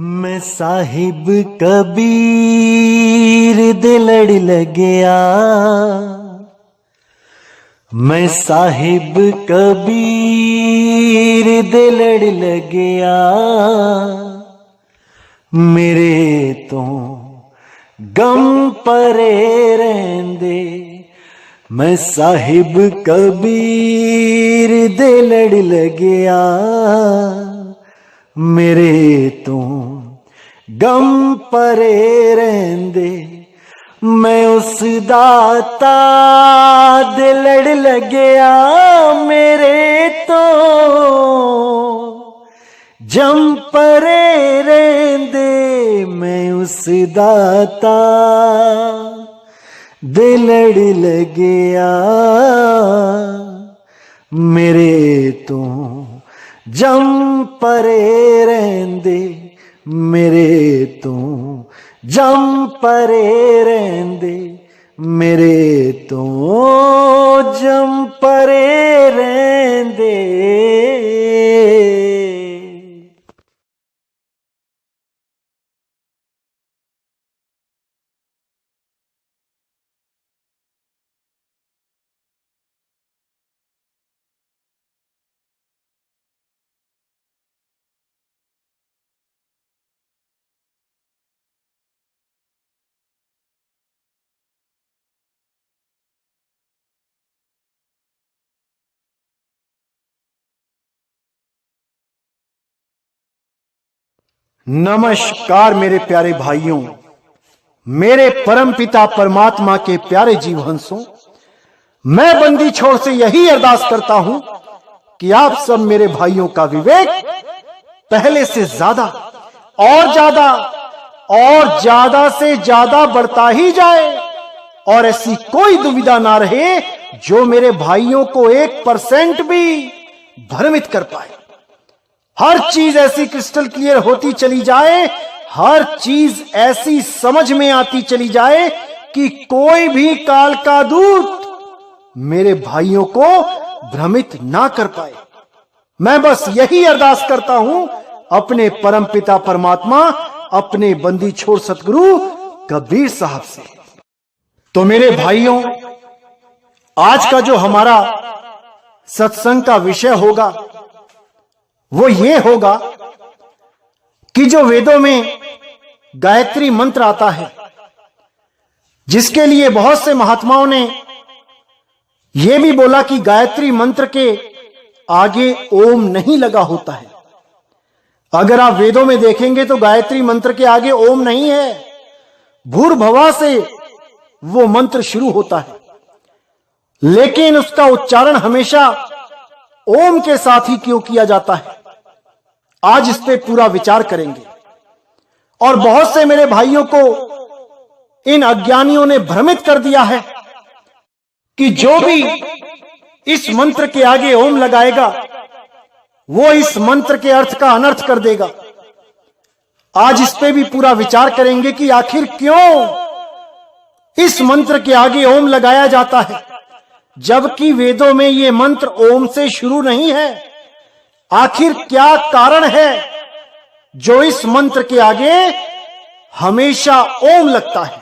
मैं साहिब कबीर दे लड़ लगया, मैं साहिब कबीर दे लड़ लगया, मेरे तो गम परे रहंदे। मैं साहिब कबीर दे लड़ लगया, मेरे तो गम परे रहंदे। मैं उस दाता दे लड़ लगया, मेरे तो जम परे रहंदे। मैं उस दाता दे लड़ लगया, मेरे तो जम परे रहंदे। मेरे तो जम परे रहंदे, मेरे तो जम परे रहंदे। नमस्कार मेरे प्यारे भाइयों, मेरे परम पिता परमात्मा के प्यारे जीवहंसों, मैं बंदी छोड़ से यही अरदास करता हूं कि आप सब मेरे भाइयों का विवेक पहले से ज्यादा और ज्यादा से ज्यादा बढ़ता ही जाए और ऐसी कोई दुविधा ना रहे जो मेरे भाइयों को 1% भी भ्रमित कर पाए। हर चीज ऐसी क्रिस्टल क्लियर होती चली जाए, हर चीज ऐसी समझ में आती चली जाए कि कोई भी काल का दूत मेरे भाइयों को भ्रमित ना कर पाए। मैं बस यही अरदास करता हूं अपने परम पिता परमात्मा, अपने बंदी छोड़ सतगुरु कबीर साहब से। तो मेरे भाइयों, आज का जो हमारा सत्संग का विषय होगा वो ये होगा कि जो वेदों में गायत्री मंत्र आता है, जिसके लिए बहुत से महात्माओं ने यह भी बोला कि गायत्री मंत्र के आगे ओम नहीं लगा होता है। अगर आप वेदों में देखेंगे तो गायत्री मंत्र के आगे ओम नहीं है, भूर्भुवः से वो मंत्र शुरू होता है, लेकिन उसका उच्चारण हमेशा ओम के साथ ही क्यों किया जाता है, आज इस पे पूरा विचार करेंगे। और बहुत से मेरे भाइयों को इन अज्ञानियों ने भ्रमित कर दिया है कि जो भी इस मंत्र के आगे ओम लगाएगा वो इस मंत्र के अर्थ का अनर्थ कर देगा। आज इस पे भी पूरा विचार करेंगे कि आखिर क्यों इस मंत्र के आगे ओम लगाया जाता है, जबकि वेदों में यह मंत्र ओम से शुरू नहीं है। आखिर क्या कारण है जो इस मंत्र के आगे हमेशा ओम लगता है?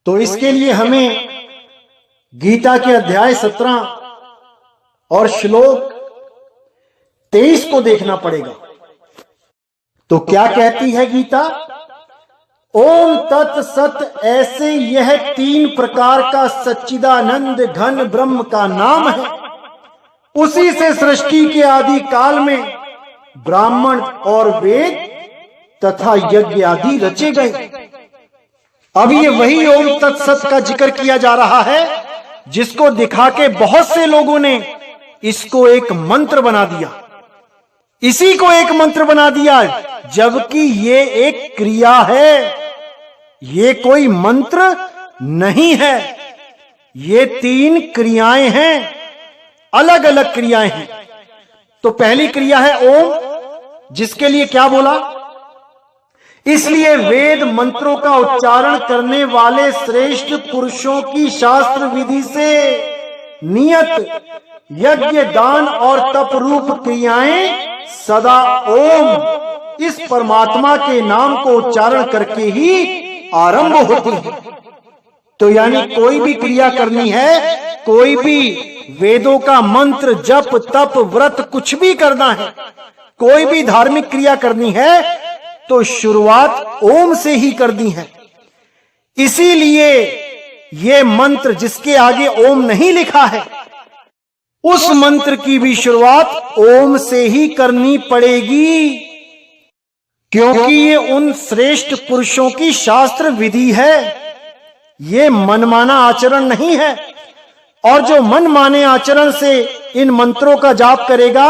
तो इसके लिए हमें गीता के अध्याय 17 और श्लोक 23 को देखना पड़ेगा। तो क्या कहती है गीता? ओम तत्सत, ऐसे यह 3 प्रकार का सच्चिदानंद घन ब्रह्म का नाम है। उसी से सृष्टि के आदि काल में ब्राह्मण और वेद तथा यज्ञ आदि रचे गए। अब ये वही ओम तत्सत का जिक्र किया जा रहा है जिसको दिखा के बहुत से लोगों ने इसको एक मंत्र बना दिया, इसी को एक मंत्र बना दिया, जबकि ये एक क्रिया है, ये कोई मंत्र नहीं है। ये 3 क्रियाएं हैं, अलग अलग क्रियाएं हैं। तो पहली क्रिया है ओम, जिसके लिए क्या बोला? इसलिए वेद मंत्रों का उच्चारण करने वाले श्रेष्ठ पुरुषों की शास्त्र विधि से नियत यज्ञ, दान और तप रूप क्रियाएं सदा ओम इस परमात्मा के नाम को उच्चारण करके ही आरंभ होती है। तो यानी कोई भी क्रिया करनी है, कोई भी वेदों का मंत्र, जप, तप, व्रत कुछ भी करना है, कोई भी धार्मिक क्रिया करनी है तो शुरुआत ओम से ही करनी है। इसीलिए ये मंत्र जिसके आगे ओम नहीं लिखा है, उस मंत्र की भी शुरुआत ओम से ही करनी पड़ेगी, क्योंकि ये उन श्रेष्ठ पुरुषों की शास्त्र विधि है। ये मनमाना आचरण नहीं है। और जो मनमाने आचरण से इन मंत्रों का जाप करेगा,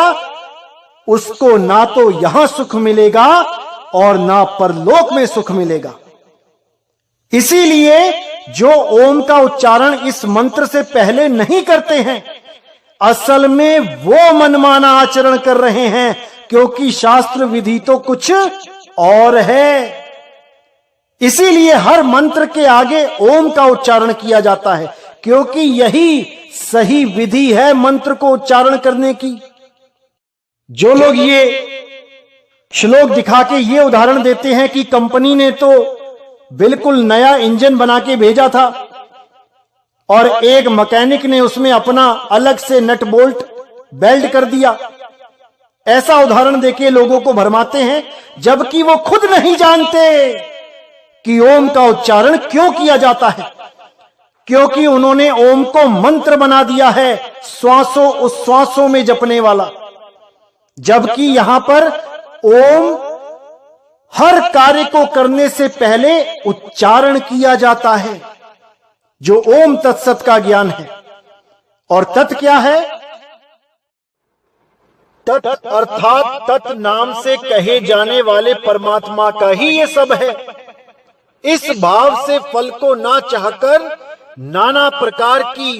उसको ना तो यहां सुख मिलेगा और ना परलोक में सुख मिलेगा। इसीलिए जो ओम का उच्चारण इस मंत्र से पहले नहीं करते हैं, असल में वो मनमाना आचरण कर रहे हैं, क्योंकि शास्त्र विधि तो कुछ और है। इसीलिए हर मंत्र के आगे ओम का उच्चारण किया जाता है, क्योंकि यही सही विधि है मंत्र को उच्चारण करने की। जो लोग ये श्लोक दिखा के ये उदाहरण देते हैं कि कंपनी ने तो बिल्कुल नया इंजन बना के भेजा था और एक मैकेनिक ने उसमें अपना अलग से नट बोल्ट बेल्ट कर दिया, ऐसा उदाहरण देके लोगों को भरमाते हैं, जबकि वो खुद नहीं जानते कि ओम का उच्चारण क्यों किया जाता है। क्योंकि उन्होंने ओम को मंत्र बना दिया है, श्वासों उच्छ्वासों में जपने वाला, जबकि यहां पर ओम हर कार्य को करने से पहले उच्चारण किया जाता है, जो ओम तत्सत का ज्ञान है। और तत् क्या है? तत् अर्थात तत् नाम से कहे जाने वाले परमात्मा का ही ये सब है। इस भाव से फल को ना चाहकर नाना प्रकार की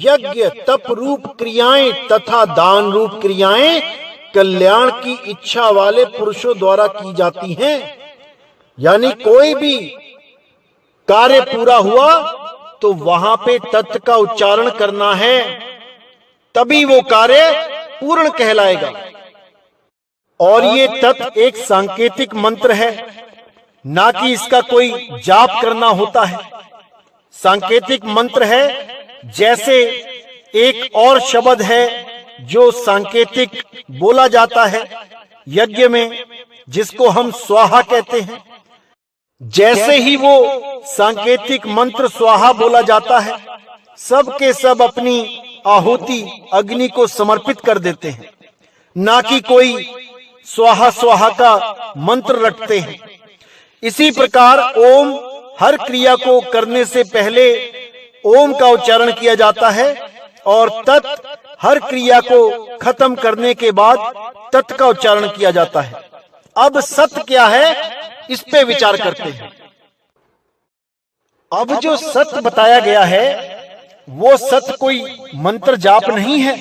यज्ञ, तप रूप क्रियाएं तथा दान रूप क्रियाएं कल्याण की इच्छा वाले पुरुषों द्वारा की जाती हैं। यानी कोई भी कार्य पूरा हुआ तो वहां पे तत् का उच्चारण करना है, तभी वो कार्य पूर्ण कहलाएगा। और ये तत् एक सांकेतिक मंत्र है, ना कि इसका कोई जाप करना होता है। सांकेतिक मंत्र है, जैसे एक और शब्द है जो सांकेतिक बोला जाता है यज्ञ में, जिसको हम स्वाहा कहते हैं। जैसे ही वो सांकेतिक मंत्र स्वाहा बोला जाता है, सब के सब अपनी आहुति अग्नि को समर्पित कर देते हैं, ना कि कोई स्वाहा स्वाहा का मंत्र रटते हैं। इसी प्रकार ओम हर क्रिया को करने से पहले ओम का उच्चारण किया जाता है, और तत् हर क्रिया को खत्म करने के बाद तत् का उच्चारण किया जाता है। अब सत्य क्या है, इस पे विचार करते हैं। अब जो सत्य बताया गया है, वो सत्य कोई मंत्र जाप नहीं है,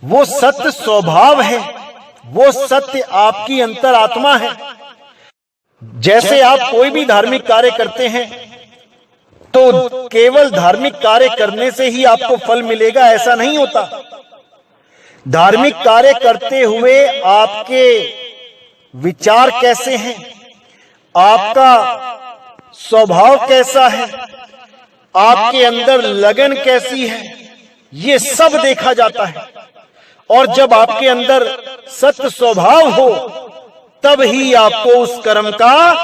वो सत्य स्वभाव है, वो सत्य आपकी अंतरात्मा है। जैसे आप कोई भी धार्मिक कार्य करते हैं तो केवल धार्मिक कार्य करने से ही आपको फल मिलेगा, ऐसा नहीं होता। धार्मिक कार्य करते हुए आपके विचार कैसे हैं, आपका स्वभाव कैसा है, आपके अंदर लगन कैसी है, ये सब देखा जाता है। और जब आपके अंदर सत्य स्वभाव हो, तब ही आपको उस कर्म का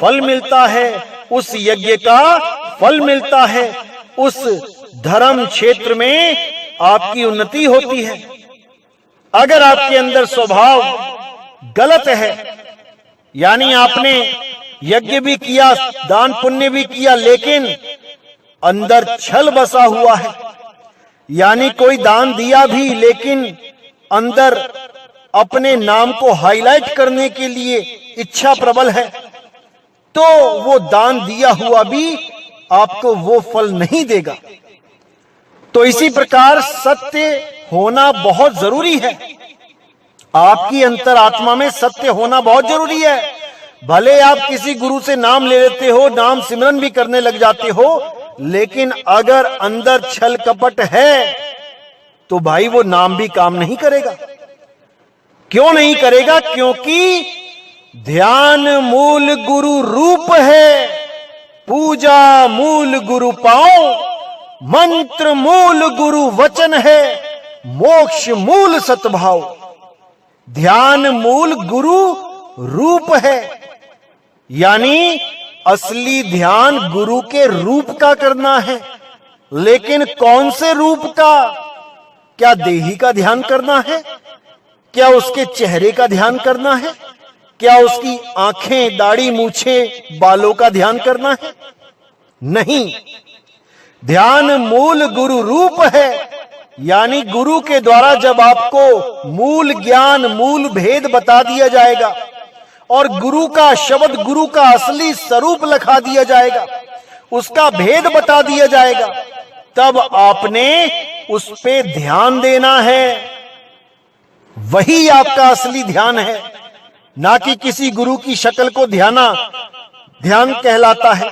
फल मिलता है, उस यज्ञ का फल मिलता है, उस धर्म क्षेत्र में आपकी उन्नति होती है। अगर आपके अंदर स्वभाव गलत है, यानी आपने यज्ञ भी किया, दान पुण्य भी किया, लेकिन अंदर छल बसा हुआ है, यानी कोई दान दिया भी लेकिन अंदर अपने नाम को हाईलाइट करने के लिए इच्छा प्रबल है, तो वो दान दिया हुआ भी आपको वो फल नहीं देगा। तो इसी प्रकार सत्य होना बहुत जरूरी है। आपकी अंतरात्मा में सत्य होना बहुत जरूरी है। भले आप किसी गुरु से नाम ले लेते हो, नाम सिमरन भी करने लग जाते हो, लेकिन अगर अंदर छल कपट है तो भाई वो नाम भी काम नहीं करेगा। क्यों नहीं करेगा? क्योंकि ध्यान मूल गुरु रूप है, पूजा मूल गुरु पाओ, मंत्र मूल गुरु वचन है, मोक्ष मूल सतभाव। ध्यान मूल गुरु रूप है, यानी असली ध्यान गुरु के रूप का करना है। लेकिन कौन से रूप का? क्या देही का ध्यान करना है? क्या उसके चेहरे का ध्यान करना है? क्या उसकी आंखें, दाढ़ी, मूछें, बालों का ध्यान करना है? नहीं। ध्यान मूल गुरु रूप है, यानी गुरु के द्वारा जब आपको मूल ज्ञान, मूल भेद बता दिया जाएगा और गुरु का शब्द, गुरु का असली स्वरूप लिखा दिया जाएगा, उसका भेद बता दिया जाएगा, तब आपने उस पे ध्यान देना है। वही आपका असली ध्यान है, ना कि किसी गुरु की शक्ल को ध्यान कहलाता है।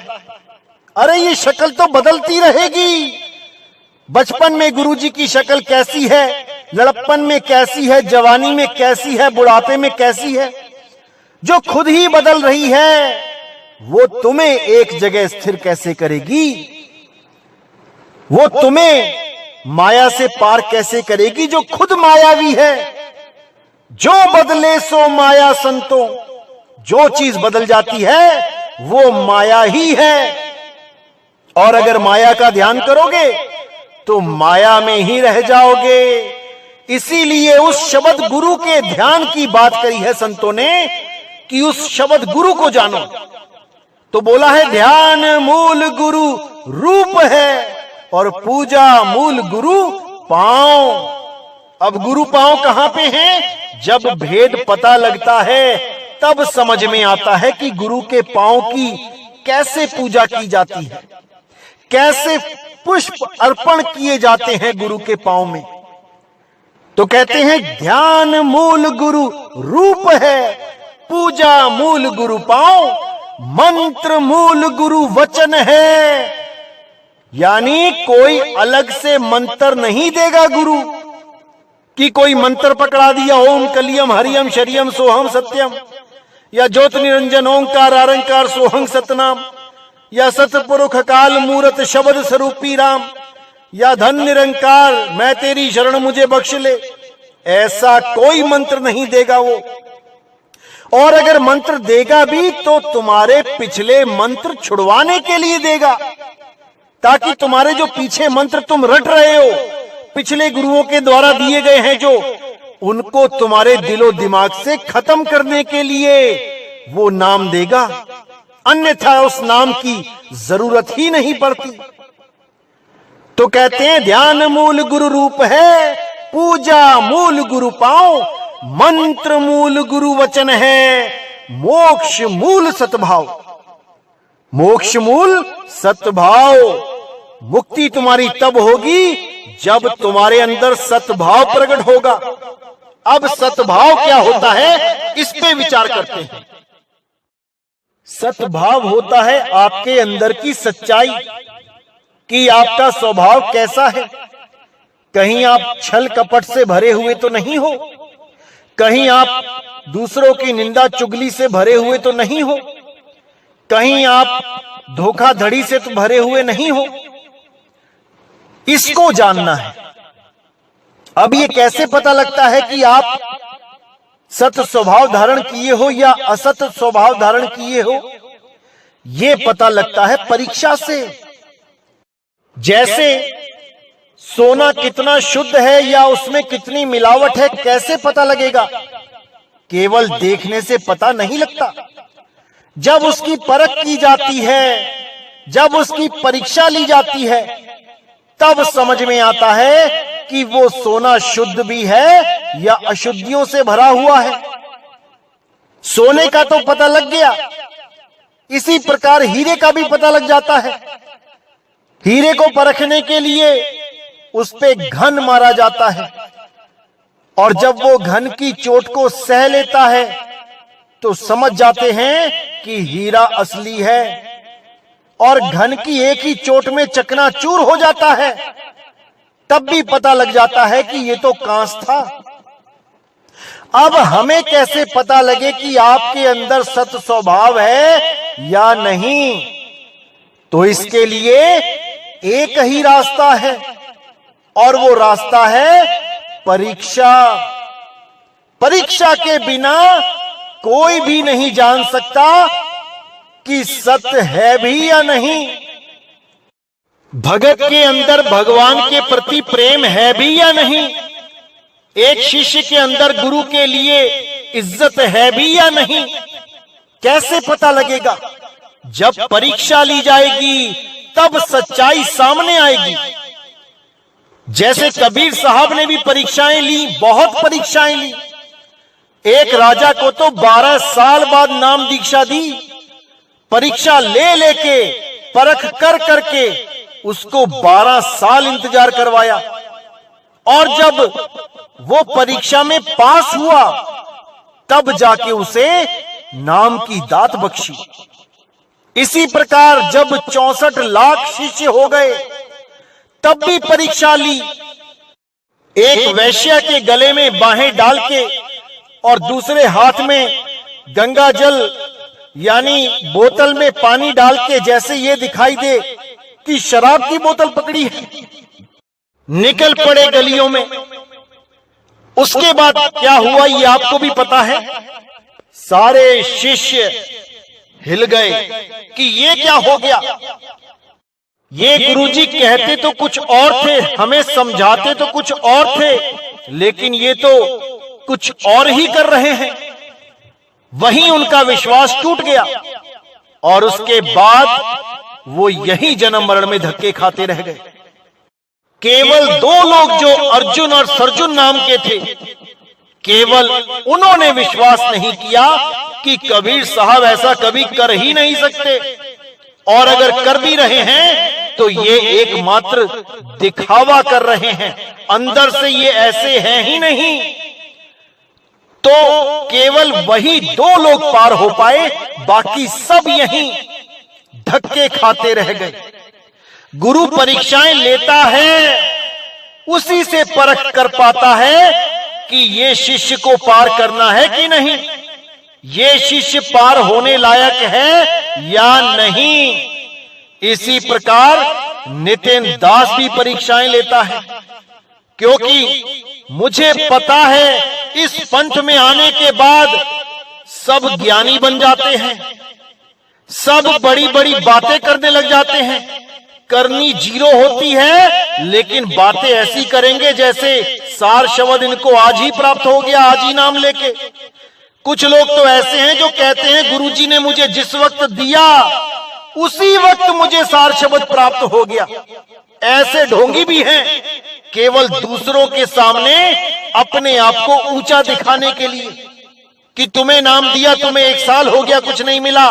अरे ये शक्ल तो बदलती रहेगी। बचपन में गुरुजी की शक्ल कैसी है, लड़प्पन में कैसी है, जवानी में कैसी है, बुढ़ापे में कैसी है, जो खुद ही बदल रही है, वो तुम्हें एक जगह स्थिर कैसे करेगी? वो तुम्हें माया से पार कैसे करेगी, जो खुद मायावी है? जो बदले सो माया संतों, जो चीज बदल जाती है वो माया ही है। और अगर माया का ध्यान करोगे तो माया में ही रह जाओगे। इसीलिए उस शब्द गुरु के ध्यान की बात करी है संतों ने कि उस शब्द गुरु को जानो। तो बोला है ध्यान मूल गुरु रूप है और पूजा मूल गुरु पांव। अब गुरु पांव कहां पे हैं? जब भेद पता लगता है तब समझ में आता है कि गुरु के पांव की कैसे पूजा की जाती है, कैसे पुष्प अर्पण किए जाते हैं गुरु के पांव में। तो कहते हैं ध्यान मूल गुरु रूप है, पूजा मूल गुरु पांव, मंत्र मूल गुरु वचन है। यानी कोई अलग से मंत्र नहीं देगा गुरु कि कोई मंत्र पकड़ा दिया, ओम कलियम हरियम शरियम सोहम सत्यम, या ज्योत निरंजन ओंकार आरंकार सोहं सतनाम, या सतपुरुष काल मूरत शब्द स्वरूपी राम, या धन निरंकार मैं तेरी शरण मुझे बख्श ले। ऐसा कोई मंत्र नहीं देगा वो। और अगर मंत्र देगा भी तो तुम्हारे पिछले मंत्र छुड़वाने के लिए देगा, ताकि तुम्हारे जो पीछे मंत्र तुम रट रहे हो, पिछले गुरुओं के द्वारा दिए गए हैं जो, उनको तुम्हारे दिलो दिमाग से खत्म करने के लिए वो नाम देगा। अन्यथा उस नाम की जरूरत ही नहीं पड़ती। तो कहते हैं ध्यान मूल गुरु रूप है, पूजा मूल गुरु पांव, मंत्र मूल गुरु वचन है, मोक्ष मूल सतभाव। मोक्ष मूल सतभाव। मुक्ति तुम्हारी तब होगी जब तुम्हारे अंदर सतभाव प्रकट होगा। अब सतभाव क्या होता है इस पे विचार करते हैं। सतभाव होता है आपके अंदर की सच्चाई, कि आपका स्वभाव कैसा है। कहीं आप छल कपट से भरे हुए तो नहीं हो, कहीं आप दूसरों की निंदा चुगली से भरे हुए तो नहीं हो, कहीं आप धोखाधड़ी से तो भरे हुए नहीं हो। इसको जानना है। अब ये कैसे पता लगता है कि आप सत स्वभाव धारण किए हो या असत स्वभाव धारण किए हो? ये पता लगता है परीक्षा से। जैसे सोना कितना शुद्ध है या उसमें कितनी मिलावट है, कैसे पता लगेगा? केवल देखने से पता नहीं लगता। जब उसकी परख की जाती है, जब उसकी परीक्षा ली जाती है, तब समझ में आता है कि वो सोना शुद्ध भी है या अशुद्धियों से भरा हुआ है। सोने का तो पता लग गया, इसी प्रकार हीरे का भी पता लग जाता है। हीरे को परखने के लिए उस पे घन मारा जाता है, और जब वो घन की चोट को सह लेता है तो समझ जाते हैं कि हीरा असली है। और घन की एक ही चोट में चकनाचूर हो जाता है तब भी पता लग जाता है कि ये तो कांस था। अब हमें कैसे पता लगे कि आपके अंदर सत स्वभाव है या नहीं? तो इसके लिए एक ही रास्ता है, और वो रास्ता है परीक्षा। परीक्षा के बिना कोई भी नहीं जान सकता कि सत्य है भी या नहीं। भगत के अंदर भगवान के प्रति प्रेम है भी या नहीं? एक शिष्य के अंदर गुरु के लिए इज्जत है भी या नहीं? कैसे पता लगेगा? जब परीक्षा ली जाएगी तब सच्चाई सामने आएगी। जैसे कबीर साहब ने भी परीक्षाएं ली, बहुत परीक्षाएं ली। एक राजा को तो 12 साल बाद नाम दीक्षा दी। परीक्षा ले लेके, परख कर करके उसको 12 साल इंतजार करवाया, और जब वो परीक्षा में पास हुआ तब जाके उसे नाम की दात बख्शी। इसी प्रकार जब 64 लाख शिष्य हो गए तब भी परीक्षा ली। एक वैश्य के गले में बाहें डाल के और दूसरे हाथ में गंगा जल यानी बोतल में पानी डाल के जैसे ये दिखाई दे कि शराब की बोतल पकड़ी है, निकल पड़े गलियों में। उसके बाद क्या हुआ ये आपको भी पता है। सारे शिष्य हिल गए कि ये क्या हो गया। ये गुरुजी कहते तो कुछ और थे, हमें समझाते तो कुछ और थे, लेकिन ये तो कुछ और ही कर रहे हैं। वहीं उनका विश्वास टूट गया, और उसके बाद वो यही जन्म मरण में धक्के खाते रह गए। केवल 2 लोग जो अर्जुन और सर्जुन नाम के थे, केवल उन्होंने विश्वास नहीं किया कि कबीर साहब ऐसा कभी कर ही नहीं सकते, और अगर कर भी रहे हैं तो ये एकमात्र दिखावा कर रहे हैं, अंदर से ये ऐसे हैं ही नहीं। तो केवल वही 2 लोग पार हो पाए, बाकी सब यहीं धक्के खाते रह गए। गुरु परीक्षाएं लेता है, उसी से परख कर पाता है कि ये शिष्य को पार करना है कि नहीं, ये शिष्य पार होने लायक है या नहीं। इसी प्रकार नितिन दास भी परीक्षाएं लेता है, क्योंकि मुझे पता है इस पंथ में आने के बाद सब ज्ञानी बन जाते हैं, सब बड़ी बड़ी बातें करने लग जाते हैं। करनी 0 होती है, लेकिन बातें ऐसी करेंगे जैसे सार शब्द इनको आज ही प्राप्त हो गया, आज ही नाम लेके। कुछ लोग तो ऐसे हैं जो कहते हैं गुरुजी ने मुझे जिस वक्त दिया उसी वक्त मुझे सार शब्द प्राप्त हो गया। ऐसे ढोंगी भी हैं, केवल दूसरों के सामने अपने आप को ऊंचा दिखाने के लिए कि तुम्हें नाम दिया, तुम्हें 1 साल हो गया, कुछ नहीं मिला,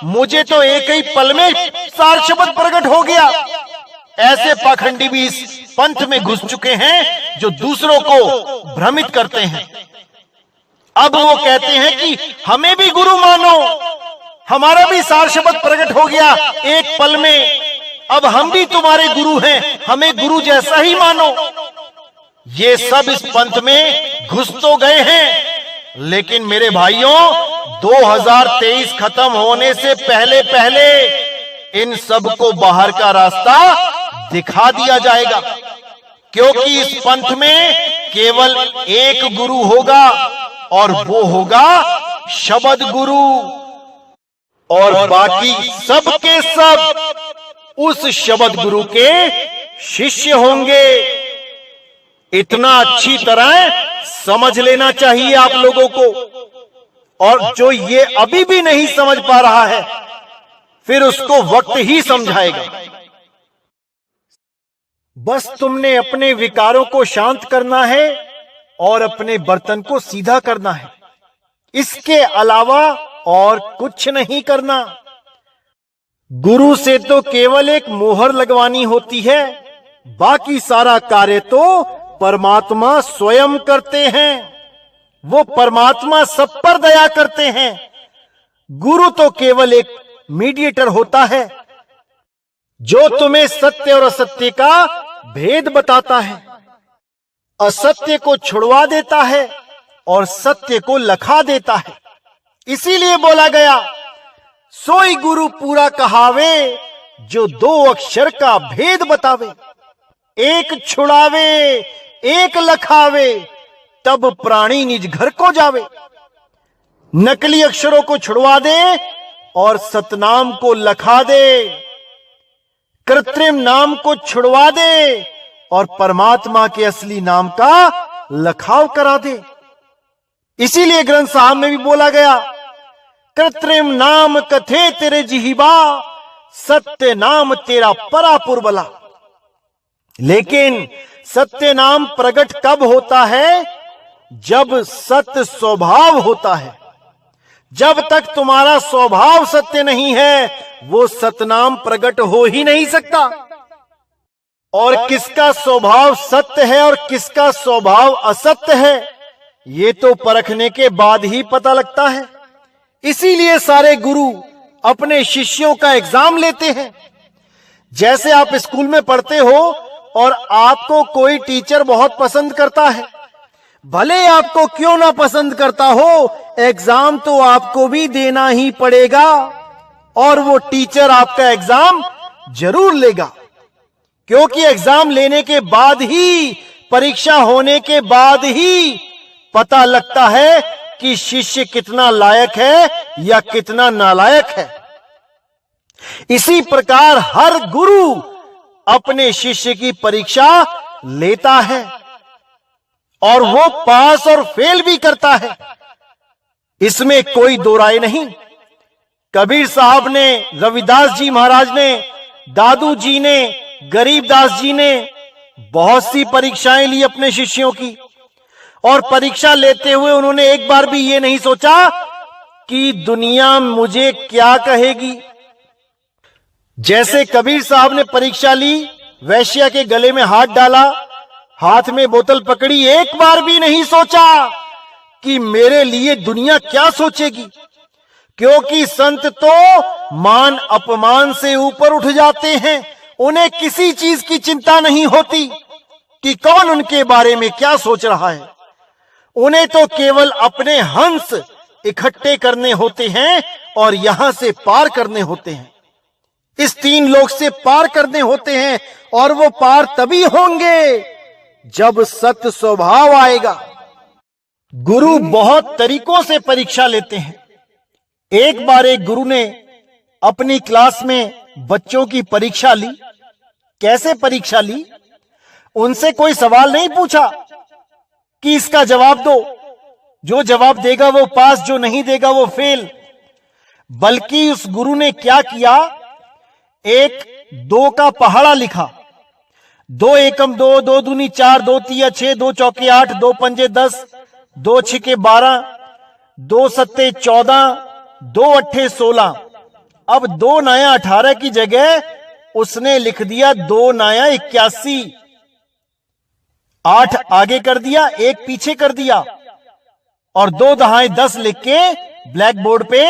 मुझे तो एक ही पल में सार शब्द प्रकट हो गया। ऐसे पाखंडी भी इस पंथ में घुस चुके हैं जो दूसरों को भ्रमित करते हैं। अब वो कहते हैं कि हमें भी गुरु मानो, हमारा भी सार शब्द प्रकट हो गया 1 पल में, अब हम भी तुम्हारे गुरु हैं, हमें गुरु जैसा ही मानो। ये सब इस पंथ में घुस तो गए हैं, लेकिन मेरे भाइयों 2023 खत्म होने से पहले पहले इन सबको बाहर का रास्ता दिखा दिया जाएगा, क्योंकि इस पंथ में केवल एक गुरु होगा, और वो होगा शब्द गुरु, और बाकी सब के सब उस शब्द गुरु के शिष्य होंगे। इतना अच्छी तरह समझ लेना चाहिए आप लोगों को, और जो ये अभी भी नहीं समझ पा रहा है फिर उसको वक्त ही समझाएगा। बस तुमने अपने विकारों को शांत करना है और अपने बर्तन को सीधा करना है, इसके अलावा और कुछ नहीं करना। गुरु से तो केवल एक मोहर लगवानी होती है, बाकी सारा कार्य तो परमात्मा स्वयं करते हैं। वो परमात्मा सब पर दया करते हैं। गुरु तो केवल एक मीडिएटर होता है जो तुम्हें सत्य और असत्य का भेद बताता है, असत्य को छुड़वा देता है और सत्य को लखा देता है। इसीलिए बोला गया, सोई गुरु पूरा कहावे, जो दो अक्षर का भेद बतावे। एक छुड़ावे एक लखावे, तब प्राणी निज घर को जावे। नकली अक्षरों को छुड़वा दे और सतनाम को लखा दे, कृत्रिम नाम को छुड़वा दे और परमात्मा के असली नाम का लखाव करा दे। इसीलिए ग्रंथ साहब में भी बोला गया, कृत्रिम नाम कथे तेरे जिहिबा, सत्य नाम तेरा परापुर बला। लेकिन सत्य नाम प्रकट कब होता है? जब सत्य स्वभाव होता है। जब तक तुम्हारा स्वभाव सत्य नहीं है, वो सतनाम प्रकट हो ही नहीं सकता। और किसका स्वभाव सत्य है और किसका स्वभाव असत्य है, ये तो परखने के बाद ही पता लगता है। इसीलिए सारे गुरु अपने शिष्यों का एग्जाम लेते हैं। जैसे आप स्कूल में पढ़ते हो और आपको कोई टीचर बहुत पसंद करता है, भले आपको क्यों ना पसंद करता हो, एग्जाम तो आपको भी देना ही पड़ेगा और वो टीचर आपका एग्जाम जरूर लेगा। क्योंकि एग्जाम लेने के बाद ही, परीक्षा होने के बाद ही पता लगता है कि शिष्य कितना लायक है या कितना नालायक है। इसी प्रकार हर गुरु अपने शिष्य की परीक्षा लेता है और वो पास और फेल भी करता है, इसमें कोई दो राय नहीं। कबीर साहब ने, रविदास जी महाराज ने, दादू जी ने, गरीबदास जी ने बहुत सी परीक्षाएं ली अपने शिष्यों की, और परीक्षा लेते हुए उन्होंने एक बार भी ये नहीं सोचा कि दुनिया मुझे क्या कहेगी। जैसे कबीर साहब ने परीक्षा ली, वैश्या के गले में हाथ डाला, हाथ में बोतल पकड़ी, एक बार भी नहीं सोचा कि मेरे लिए दुनिया क्या सोचेगी। क्योंकि संत तो मान अपमान से ऊपर उठ जाते हैं, उन्हें किसी चीज की चिंता नहीं होती कि कौन उनके बारे में क्या सोच रहा है। उन्हें तो केवल अपने हंस इकट्ठे करने होते हैं और यहां से पार करने होते हैं, इस तीन लोक से पार करने होते हैं। और वो पार तभी होंगे जब सत्य स्वभाव आएगा। गुरु बहुत तरीकों से परीक्षा लेते हैं। एक बार एक गुरु ने अपनी क्लास में बच्चों की परीक्षा ली। कैसे परीक्षा ली? उनसे कोई सवाल नहीं पूछा कि इसका जवाब दो, जो जवाब देगा वो पास, जो नहीं देगा वो फेल। बल्कि उस गुरु ने क्या किया, एक 2 का पहाड़ा लिखा। 2 एकम 2, 2 दूनी 4, 2 तिया 6, 2 चौके 8, 2 पंजे 10, 2 छिके 12, 2 सत्ते 14, 2 अट्ठे 16। अब 2 नाया 18 की जगह उसने लिख दिया 2 नाया 81। 8 आगे कर दिया, 1 पीछे कर दिया और 2 दहाई 10 लिख के ब्लैक बोर्ड पे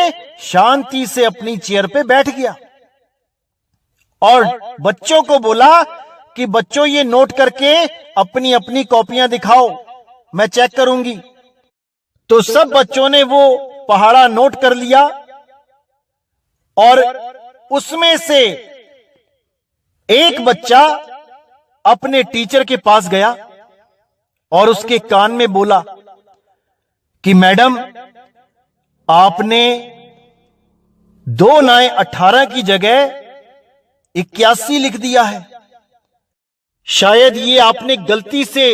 शांति से अपनी चेयर पे बैठ गया। और बच्चों को बोला कि बच्चों ये नोट करके अपनी अपनी कॉपियां दिखाओ, मैं चेक करूंगी। तो सब बच्चों ने वो पहाड़ा नोट कर लिया और उसमें से एक बच्चा अपने टीचर के पास गया और उसके कान में बोला कि मैडम, आपने 2 नाए 18 की जगह 81 लिख दिया है। शायद ये आपने गलती से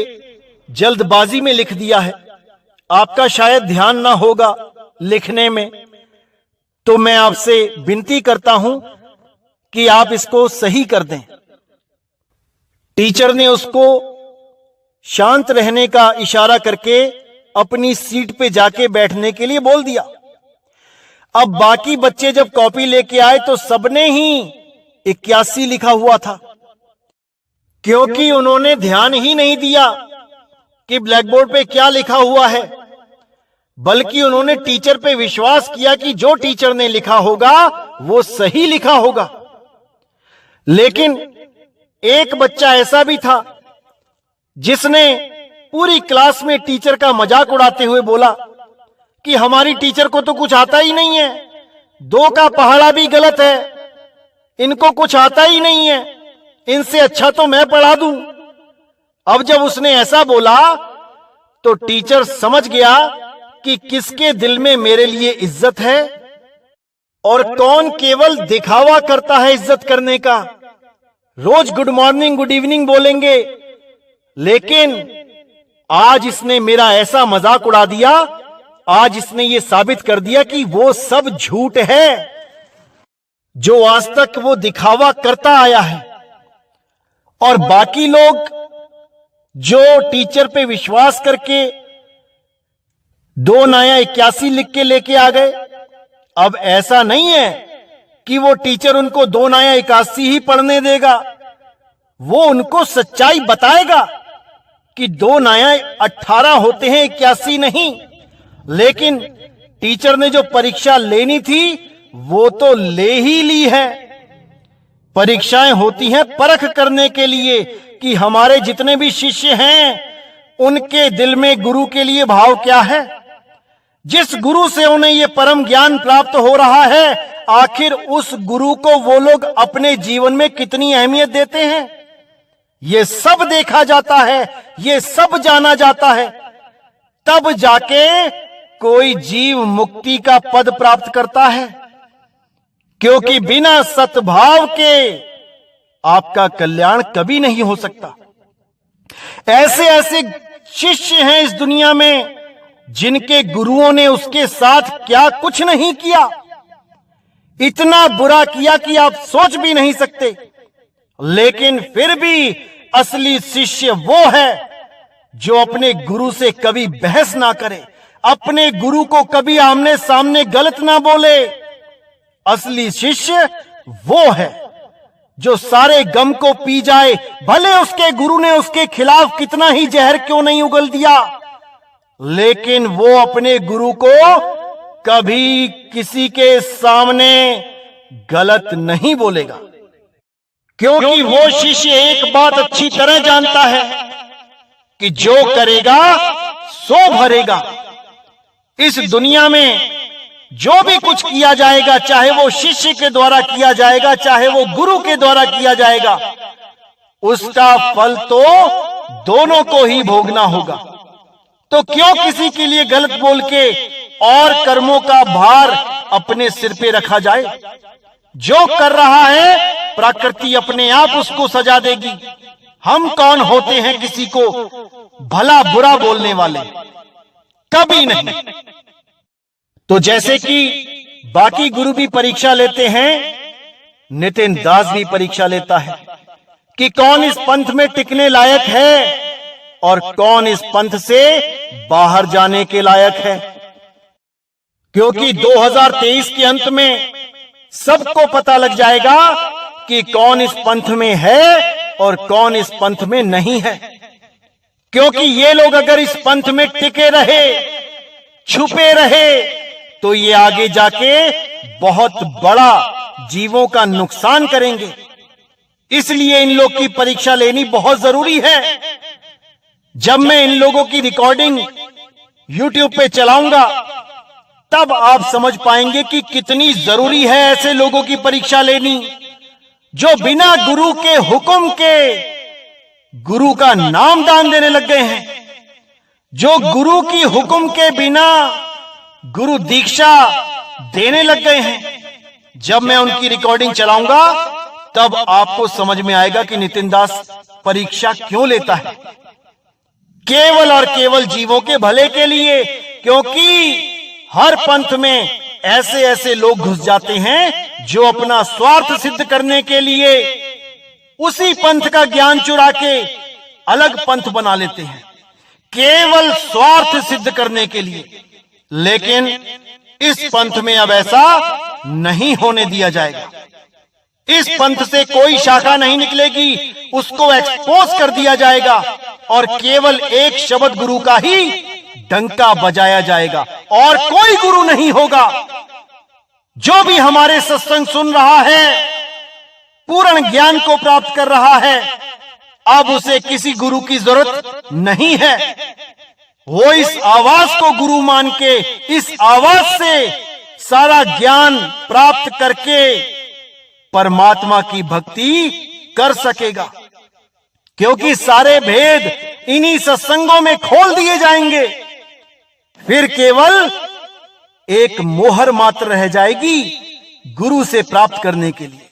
जल्दबाजी में लिख दिया है, आपका शायद ध्यान ना होगा लिखने में, तो मैं आपसे विनती करता हूं कि आप इसको सही कर दें। टीचर ने उसको शांत रहने का इशारा करके अपनी सीट पे जाके बैठने के लिए बोल दिया। अब बाकी बच्चे जब कॉपी लेके आए तो सबने ही 81 लिखा हुआ था, क्योंकि उन्होंने ध्यान ही नहीं दिया कि ब्लैक बोर्ड पे क्या लिखा हुआ है, बल्कि उन्होंने टीचर पे विश्वास किया कि जो टीचर ने लिखा होगा वो सही लिखा होगा। लेकिन एक बच्चा ऐसा भी था जिसने पूरी क्लास में टीचर का मजाक उड़ाते हुए बोला कि हमारी टीचर को तो कुछ आता ही नहीं है, 2 का पहाड़ा भी गलत है, इनको कुछ आता ही नहीं है, इनसे अच्छा तो मैं पढ़ा दूं। अब जब उसने ऐसा बोला तो टीचर समझ गया कि किसके दिल में मेरे लिए इज्जत है और कौन केवल दिखावा करता है इज्जत करने का। रोज गुड मॉर्निंग गुड इवनिंग बोलेंगे, लेकिन आज इसने मेरा ऐसा मजाक उड़ा दिया, आज इसने ये साबित कर दिया कि वो सब झूठ है जो आज तक वो दिखावा करता आया है। और बाकी लोग जो टीचर पे विश्वास करके 2 नया 81 लिख के लेके आ गए, अब ऐसा नहीं है कि वो टीचर उनको 2 नया 81 ही पढ़ने देगा, वो उनको सच्चाई बताएगा कि 2 नया 18 होते हैं, 81 नहीं। लेकिन टीचर ने जो परीक्षा लेनी थी वो तो ले ही ली है। परीक्षाएं होती हैं परख करने के लिए कि हमारे जितने भी शिष्य हैं उनके दिल में गुरु के लिए भाव क्या है। जिस गुरु से उन्हें ये परम ज्ञान प्राप्त हो रहा है, आखिर उस गुरु को वो लोग अपने जीवन में कितनी अहमियत देते हैं, ये सब देखा जाता है, ये सब जाना जाता है। तब जाके कोई जीव मुक्ति का पद प्राप्त करता है, क्योंकि बिना सद्भाव के आपका कल्याण कभी नहीं हो सकता। ऐसे ऐसे शिष्य हैं इस दुनिया में जिनके गुरुओं ने उसके साथ क्या कुछ नहीं किया, इतना बुरा किया कि आप सोच भी नहीं सकते। लेकिन फिर भी असली शिष्य वो है जो अपने गुरु से कभी बहस ना करे, अपने गुरु को कभी आमने सामने गलत ना बोले। असली शिष्य वो है जो सारे गम को पी जाए, भले उसके गुरु ने उसके खिलाफ कितना ही जहर क्यों नहीं उगल दिया, लेकिन वो अपने गुरु को कभी किसी के सामने गलत नहीं बोलेगा, क्योंकि वो शिष्य एक बात अच्छी तरह जानता है कि जो करेगा सो भरेगा। इस दुनिया में जो भी कुछ किया जाएगा, चाहे वो शिष्य के द्वारा किया जाएगा, चाहे वो गुरु के द्वारा किया जाएगा, उसका फल तो दोनों को ही भोगना होगा। तो क्यों किसी के लिए गलत बोल के और कर्मों का भार अपने सिर पे रखा जाए। जो कर रहा है प्रकृति अपने आप उसको सजा देगी। हम कौन होते हैं किसी को भला बुरा बोलने वाले, कभी नहीं। तो जैसे कि बाकी गुरु भी परीक्षा लेते हैं, नितिन दास भी परीक्षा लेता है कि कौन इस पंथ में टिकने लायक है और कौन इस पंथ से बाहर जाने के लायक है। क्योंकि 2023 के अंत में सबको पता लग जाएगा कि कौन इस पंथ में है और कौन इस पंथ में नहीं है। क्योंकि ये लोग अगर इस पंथ में टिके रहे, छुपे रहे, तो ये आगे जाके बहुत बड़ा जीवों का नुकसान करेंगे। इसलिए इन लोग की परीक्षा लेनी बहुत जरूरी है। जब मैं इन लोगों की रिकॉर्डिंग YouTube पे चलाऊंगा, तब आप समझ पाएंगे कि कितनी जरूरी है ऐसे लोगों की परीक्षा लेनी जो बिना गुरु के हुक्म के गुरु का नाम दान देने लग गए हैं, जो गुरु की हुक्म के बिना गुरु दीक्षा देने लग गए हैं। जब मैं उनकी रिकॉर्डिंग चलाऊंगा तब आपको समझ में आएगा कि नितिन दास परीक्षा क्यों लेता है, केवल और केवल जीवों के भले के लिए। क्योंकि हर पंथ में ऐसे ऐसे लोग घुस जाते हैं जो अपना स्वार्थ सिद्ध करने के लिए उसी पंथ का ज्ञान चुरा के अलग पंथ बना लेते हैं, केवल स्वार्थ सिद्ध करने के लिए। लेकिन इस पंथ में अब ऐसा नहीं होने दिया जाएगा। इस पंथ से कोई शाखा नहीं निकलेगी, उसको एक्सपोज कर दिया जाएगा और केवल एक शब्द गुरु का ही डंका बजाया जाएगा और कोई गुरु नहीं होगा। जो भी हमारे सत्संग सुन रहा है, पूर्ण ज्ञान को प्राप्त कर रहा है, अब उसे किसी गुरु की जरूरत नहीं है। वो इस आवाज को गुरु मान के इस आवाज से सारा ज्ञान प्राप्त करके परमात्मा की भक्ति कर सकेगा, क्योंकि सारे भेद इन्हीं सत्संगों में खोल दिए जाएंगे। फिर केवल एक मोहर मात्र रह जाएगी गुरु से प्राप्त करने के लिए।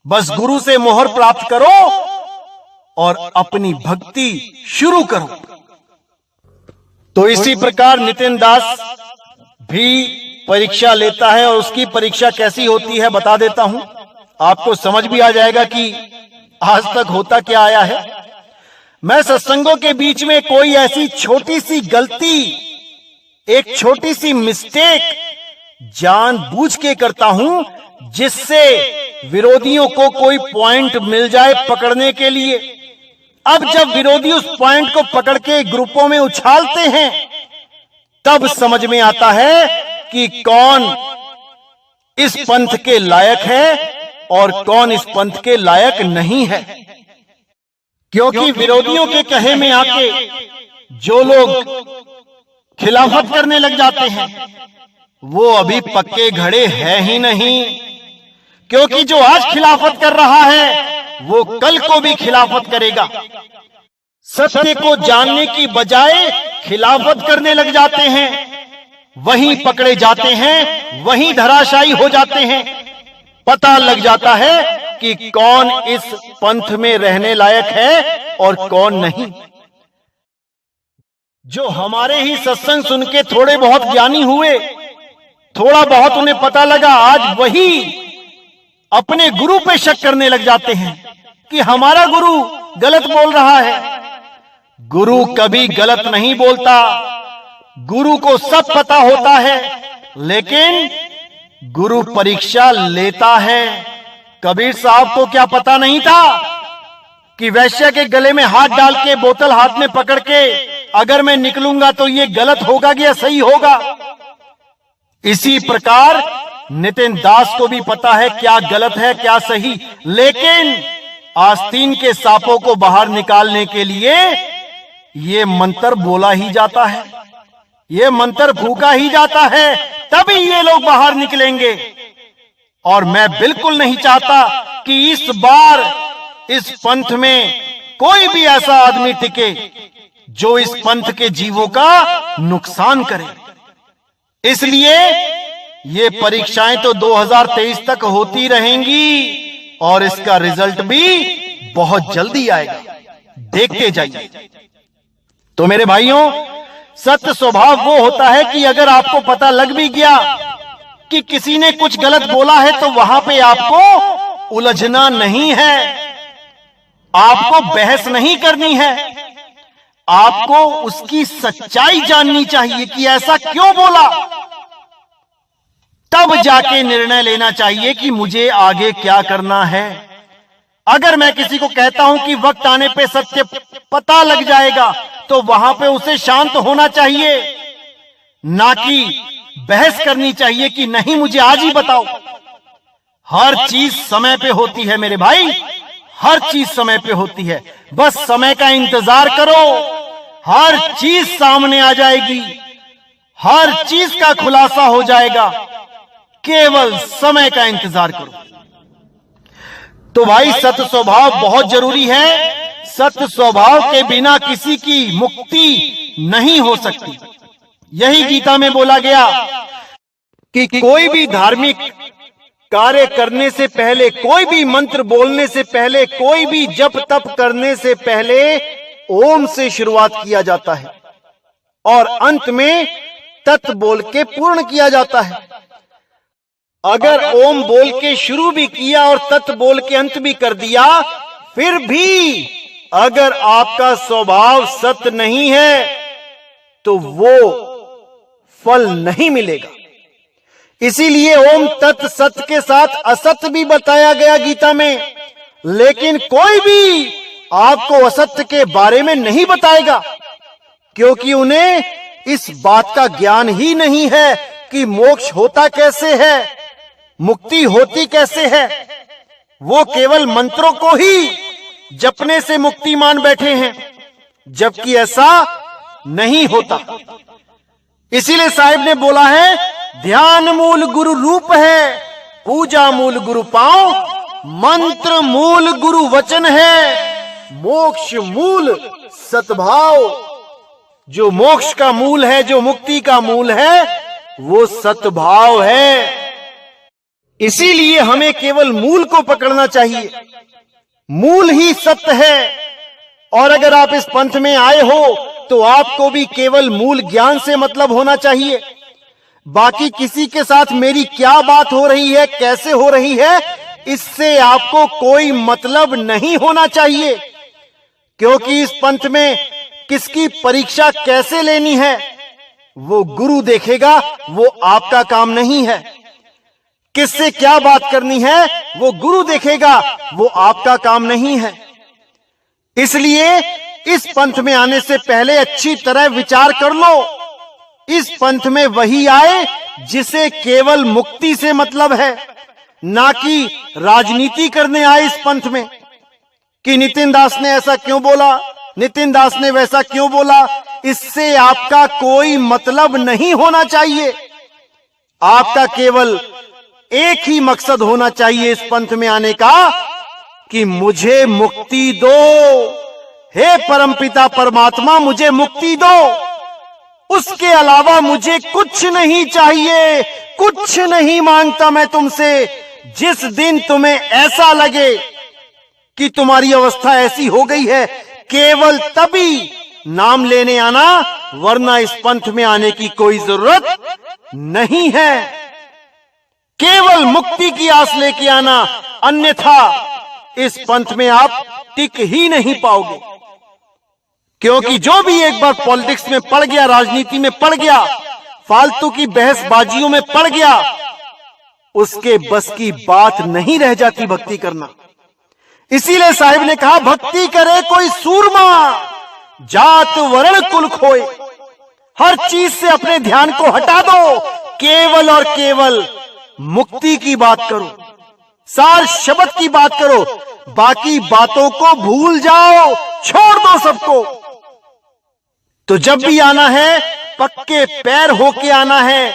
बस गुरु से मोहर प्राप्त करो और अपनी भक्ति शुरू करो। तो इसी प्रकार नितिन दास भी परीक्षा लेता है, और उसकी परीक्षा कैसी होती है बता देता हूं, आपको समझ भी आ जाएगा कि आज तक होता क्या आया है। मैं सत्संगों के बीच में कोई ऐसी छोटी सी गलती, एक छोटी सी मिस्टेक जानबूझ के करता हूं जिससे विरोधियों को कोई पॉइंट मिल जाए पकड़ने के लिए। अब जब विरोधी उस पॉइंट को पकड़ के ग्रुपों में उछालते हैं, तब समझ में आता है कि कौन इस पंथ के लायक है और कौन इस पंथ के लायक नहीं है। क्योंकि विरोधियों के कहे में आके जो लोग खिलाफत करने लग जाते हैं, वो अभी पक्के घड़े हैं ही नहीं। क्योंकि जो आज खिलाफत कर रहा है वो कल को भी खिलाफत करेगा। सत्य को जानने की बजाय खिलाफत करने लग जाते हैं, वहीं पकड़े जाते हैं, वहीं धराशायी हो जाते हैं। पता लग जाता है कि कौन इस पंथ में रहने लायक है और कौन नहीं। जो हमारे ही सत्संग सुन के थोड़े बहुत ज्ञानी हुए, थोड़ा बहुत उन्हें पता लगा, आज वही अपने गुरु पे शक करने लग जाते हैं कि हमारा गुरु गलत बोल रहा है। गुरु कभी गलत नहीं बोलता, गुरु को सब पता होता है, लेकिन गुरु परीक्षा लेता है। कबीर साहब को क्या पता नहीं था कि वैश्य के गले में हाथ डाल के बोतल हाथ में पकड़ के अगर मैं निकलूंगा तो ये गलत होगा या सही होगा। इसी प्रकार नितिन दास को भी पता है क्या गलत है क्या सही, लेकिन आस्तीन के सांपों को बाहर निकालने के लिए ये मंत्र बोला ही जाता है, ये मंत्र फूका ही जाता है, तभी ये लोग बाहर निकलेंगे। और मैं बिल्कुल नहीं चाहता कि इस बार इस पंथ में कोई भी ऐसा आदमी टिके जो इस पंथ के जीवों का नुकसान करे। इसलिए ये परीक्षाएं तो 2023 तक होती रहेंगी और इसका रिजल्ट भी बहुत जल्दी आएगा, देखते जाइए। तो मेरे भाइयों, सत्य स्वभाव वो होता है कि अगर आपको पता लग भी गया कि किसी ने कुछ गलत बोला है तो वहां पे आपको उलझना नहीं है, आपको बहस नहीं करनी है, आपको उसकी सच्चाई जाननी चाहिए कि ऐसा क्यों बोला। तब जाके निर्णय लेना चाहिए कि मुझे आगे क्या करना है। अगर मैं किसी को कहता हूं कि वक्त आने पे सत्य पता लग जाएगा, तो वहां पे उसे शांत होना चाहिए, ना कि बहस करनी चाहिए कि नहीं मुझे आज ही बताओ। हर चीज समय पे होती है मेरे भाई, हर चीज समय पे होती है, बस समय का इंतजार करो, हर चीज सामने आ जाएगी, हर चीज का खुलासा हो जाएगा, केवल समय का इंतजार करो। तो भाई सत्य स्वभाव बहुत जरूरी है। सत्य स्वभाव के बिना किसी की मुक्ति नहीं हो सकती। यही गीता में बोला गया कि कोई भी धार्मिक कार्य करने से पहले, कोई भी मंत्र बोलने से पहले, कोई भी जप तप करने से पहले ओम से शुरुआत किया जाता है और अंत में तत् बोल के पूर्ण किया जाता है। अगर ओम बोल के शुरू भी किया और तत् बोल के अंत भी कर दिया, फिर भी अगर आपका स्वभाव सत्य नहीं है तो वो फल नहीं मिलेगा। इसीलिए ओम तत् सत्य के साथ असत्य भी बताया गया गीता में, लेकिन कोई भी आपको असत्य के बारे में नहीं बताएगा, क्योंकि उन्हें इस बात का ज्ञान ही नहीं है कि मोक्ष होता कैसे है, मुक्ति होती कैसे है। वो केवल मंत्रों को ही जपने से मुक्ति मान बैठे हैं, जबकि ऐसा नहीं होता। इसीलिए साहिब ने बोला है, ध्यान मूल गुरु रूप है, पूजा मूल गुरु पांव, मंत्र मूल गुरु वचन है, मोक्ष मूल सद्भाव। जो मोक्ष का मूल है, जो मुक्ति का मूल है, वो सद्भाव है। इसीलिए हमें केवल मूल को पकड़ना चाहिए। मूल ही सत्य है। और अगर आप इस पंथ में आए हो तो आपको भी केवल मूल ज्ञान से मतलब होना चाहिए। बाकी किसी के साथ मेरी क्या बात हो रही है, कैसे हो रही है, इससे आपको कोई मतलब नहीं होना चाहिए। क्योंकि इस पंथ में किसकी परीक्षा कैसे लेनी है वो गुरु देखेगा, वो आपका काम नहीं है। किससे क्या बात करनी है वो गुरु देखेगा, वो आपका काम नहीं है। इसलिए इस पंथ में आने से पहले अच्छी तरह विचार कर लो। इस पंथ में वही आए जिसे केवल मुक्ति से मतलब है, ना कि राजनीति करने आए इस पंथ में कि नितिन दास ने ऐसा क्यों बोला, नितिन दास ने वैसा क्यों बोला। इससे आपका कोई मतलब नहीं होना चाहिए। आपका केवल एक ही मकसद होना चाहिए इस पंथ में आने का कि मुझे मुक्ति दो, हे परमपिता परमात्मा मुझे मुक्ति दो। उसके अलावा मुझे कुछ नहीं चाहिए, कुछ नहीं मांगता मैं तुमसे। जिस दिन तुम्हें ऐसा लगे कि तुम्हारी अवस्था ऐसी हो गई है, केवल तभी नाम लेने आना, वरना इस पंथ में आने की कोई जरूरत नहीं है। केवल मुक्ति की आस लेके आना, अन्यथा इस पंथ में आप टिक ही नहीं पाओगे। क्योंकि जो भी एक बार पॉलिटिक्स में पड़ गया, राजनीति में पड़ गया, फालतू की बहसबाजियों में पड़ गया, उसके बस की बात नहीं रह जाती भक्ति करना। इसीलिए साहिब ने कहा, भक्ति करे कोई सूरमा, जात वर्ण कुल खोए। हर चीज से अपने ध्यान को हटा दो, केवल और केवल मुक्ति की बात करो, सार शब्द की बात करो। बाकी बातों को भूल जाओ, छोड़ दो सबको। तो जब भी आना है पक्के पैर होके आना है।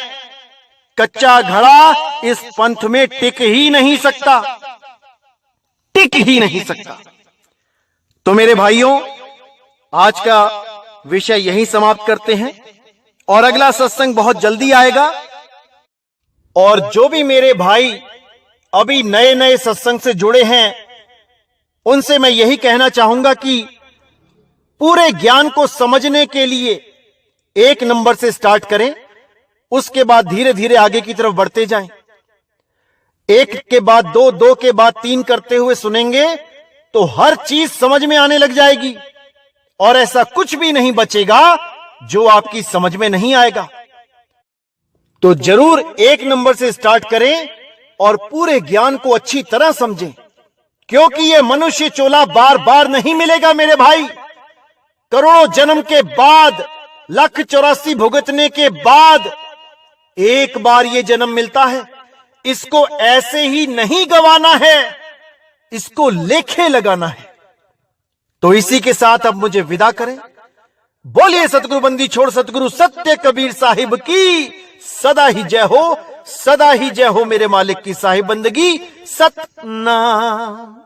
कच्चा घड़ा इस पंथ में टिक ही नहीं सकता, टिक ही नहीं सकता। तो मेरे भाइयों, आज का विषय यहीं समाप्त करते हैं और अगला सत्संग बहुत जल्दी आएगा। और जो भी मेरे भाई अभी नए नए सत्संग से जुड़े हैं, उनसे मैं यही कहना चाहूंगा कि पूरे ज्ञान को समझने के लिए 1 नंबर से स्टार्ट करें, उसके बाद धीरे धीरे आगे की तरफ बढ़ते जाएं। 1 के बाद 2, 2 के बाद 3 करते हुए सुनेंगे तो हर चीज समझ में आने लग जाएगी और ऐसा कुछ भी नहीं बचेगा जो आपकी समझ में नहीं आएगा। तो जरूर 1 नंबर से स्टार्ट करें और पूरे ज्ञान को अच्छी तरह समझें, क्योंकि यह मनुष्य चोला बार बार नहीं मिलेगा मेरे भाई। करोड़ों जन्म के बाद, 1,84,000 भुगतने के बाद एक बार ये जन्म मिलता है। इसको ऐसे ही नहीं गंवाना है, इसको लेखे लगाना है। तो इसी के साथ अब मुझे विदा करें। बोलिए सतगुरु बंदी छोड़ सतगुरु सत्य कबीर साहिब की सदा ही जय हो, सदा ही जय हो मेरे मालिक की साहिब बंदगी सतनाम।